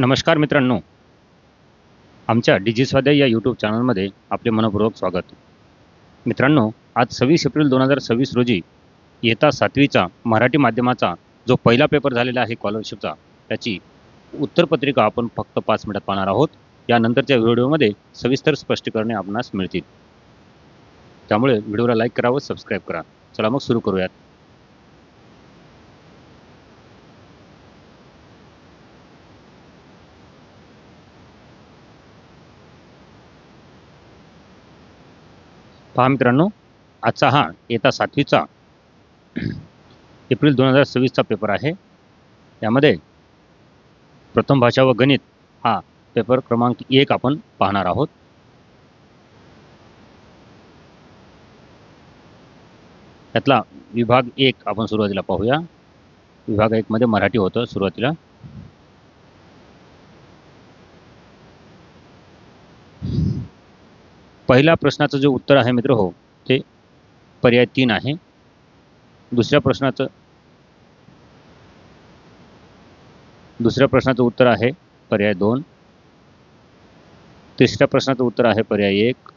नमस्कार मित्रांनो, आमच्या डिजिस्वाध्याय या यूट्यूब चॅनलमध्ये आपले मनपूर्वक स्वागत. मित्रांनो, आज 26 एप्रिल 2026 रोजी इयत्ता 7वीचा मराठी माध्यमाचा जो पहिला पेपर झालेला आहे स्कॉलरशिपचा, त्याची उत्तरपत्रिका आपण फक्त 5 मिनिटात पाहणार आहोत. यानंतरच्या व्हिडिओमध्ये सविस्तर स्पष्टीकरणे आपणास मिळतील. त्यामुळे व्हिडिओला लाईक करा व सबस्क्राईब करा. चला मग सुरू करूयात. पहा मित्रांनो, आजचा हा इयत्ता 7वीचा एप्रिल 2026चा पेपर आहे. यामध्ये प्रथम भाषा व गणित हा पेपर क्रमांक 1 आपण पाहणार आहोत. त्यातला विभाग 1 आपण सुरुवातीला पाहूया. विभाग 1 मध्ये मराठी होतं सुरुवातीला. पहिल्या प्रश्नाचं जे उत्तर आहे मित्र हो, ते पर्याय 3 आहे. दुसऱ्या प्रश्नाचं उत्तर आहे पर्याय 2. तिसऱ्या प्रश्नाचं उत्तर आहे पर्याय 1.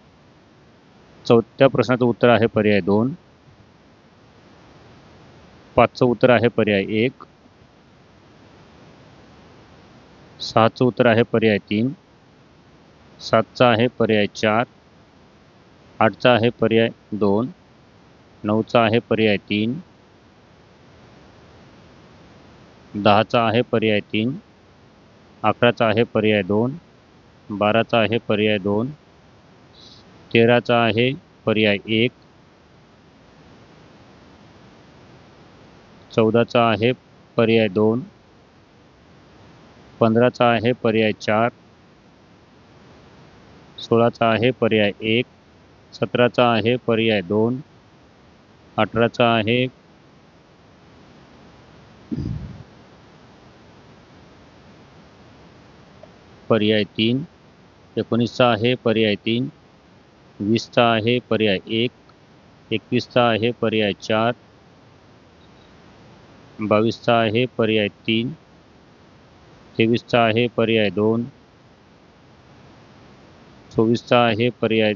चौथ्या प्रश्नाचं उत्तर आहे पर्याय 2. पाचचं उत्तर आहे पर्याय 1. 6चं उत्तर आहे पर्याय 3. 7चा आहे पर्याय 4. 8चा आहे पर्याय 2. 9चा आहे पर्याय 3. 10चा आहे पर्याय 3. 11चा आहे पर्याय 2. 12चा आहे पर्याय 2. 13चा आहे पर्याय 1. 14चा आहे पर्याय 2. 15चा आहे पर्याय 4. 16चा आहे पर्याय 1. 17चा आहे पर्याय 2. 18चा आहे पर्याय 3. 19चा आहे पर्याय 3. 20चा आहे पर्याय 1. 21चा आहे पर्याय 4. 22चा आहे पर्याय 3. 23चा आहे पर्याय 2. 24चा आहे पर्याय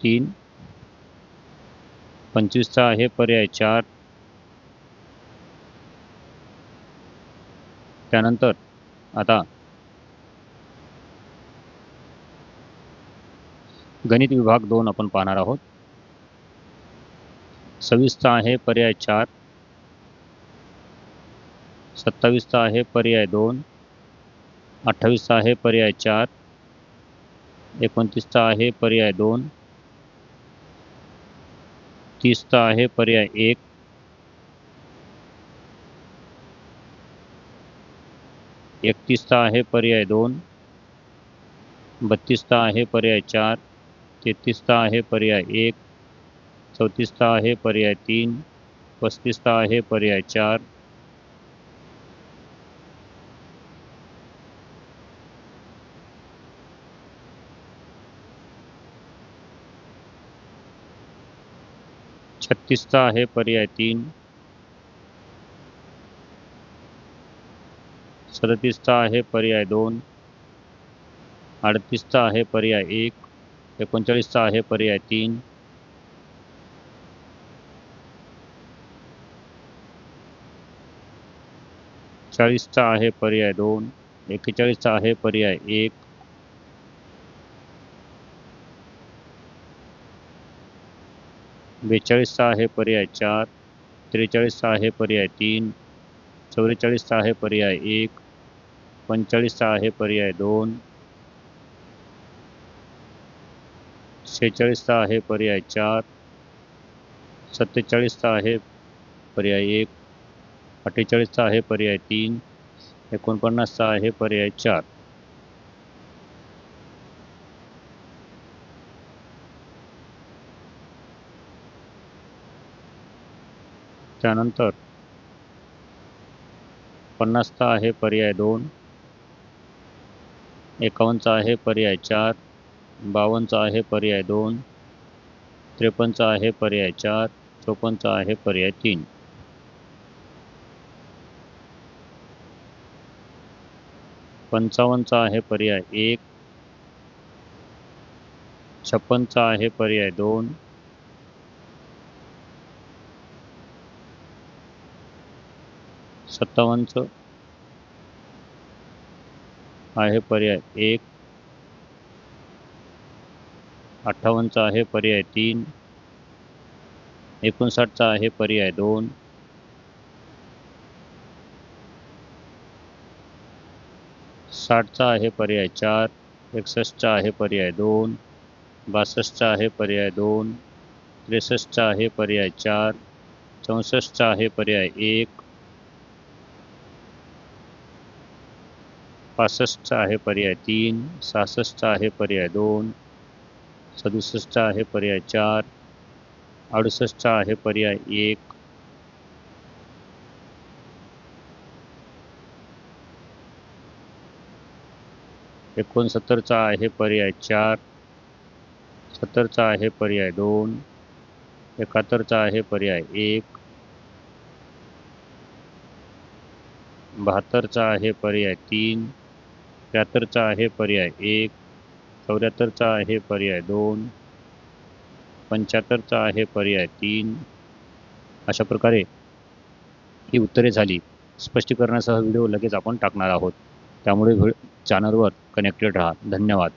3. 25चा आहे पर्याय 4. त्यानंतर आता गणित विभाग 2 आपण पाहणार आहोत. 26चा आहे पर्याय 4. 27चा आहे पर्याय 2. 28चा आहे पर्याय 4. 29चा आहे पर्याय 2. 30चा आहे पर्याय 1. 31चा आहे पर्याय 2. 32चा आहे पर्याय 4. 33चा आहे पर्याय 1. 34चा आहे पर्याय 3. 35चा आहे पर्याय 4. 36चा आहे पर्याय 3. 37चा आहे पर्याय 2. 38चा आहे पर्याय 1. 39चा आहे पर्याय 3. 40चा आहे पर्याय 2. 41चा आहे पर्याय 1. 42चा आहे पर्याय 4. 43चा आहे पर्याय 3. 44चा आहे पर्याय 1. 45चा आहे पर्याय 2. 46चा आहे पर्याय 4. 47चा आहे पर्याय 1. 48चा आहे पर्याय 3. 49चा आहे पर्याय 4. त्यानंतर 50चा आहे पर्याय 2. 51चा आहे पर्याय 4. 52चा आहे पर्याय 2. 53चा आहे पर्याय 4. 54चा आहे पर्याय 3. 55चा आहे पर्याय 1, 56चा आहे पर्याय 2, 57चं आहे पर्याय 1, 58चा आहे पर्याय 3, 59चा आहे पर्याय 2, 60चा आहे पर्याय 4, 61चा आहे पर्याय 2, 62चा आहे पर्याय 2, 63चा आहे पर्याय 4, 64चा आहे पर्याय 1, 65चा आहे पर्याय 3, 66चा आहे पर्याय 2, 67चा आहे पर्याय 4, 68चा आहे पर्याय 1, 69चा आहे पर्याय 4, 70चा आहे पर्याय 2, 71चा आहे पर्याय 1, 72चा आहे पर्याय 3, 73चा आहे पर्याय 1, 74चा आहे पर्याय 2, 75चा आहे पर्याय 3. अशा प्रकारे ही उत्तरे झाली. स्पष्टीकरणासह व्हिडिओ लगेच आपण टाकणार आहोत. त्यामुळे चॅनलवर कनेक्टेड राहा. धन्यवाद.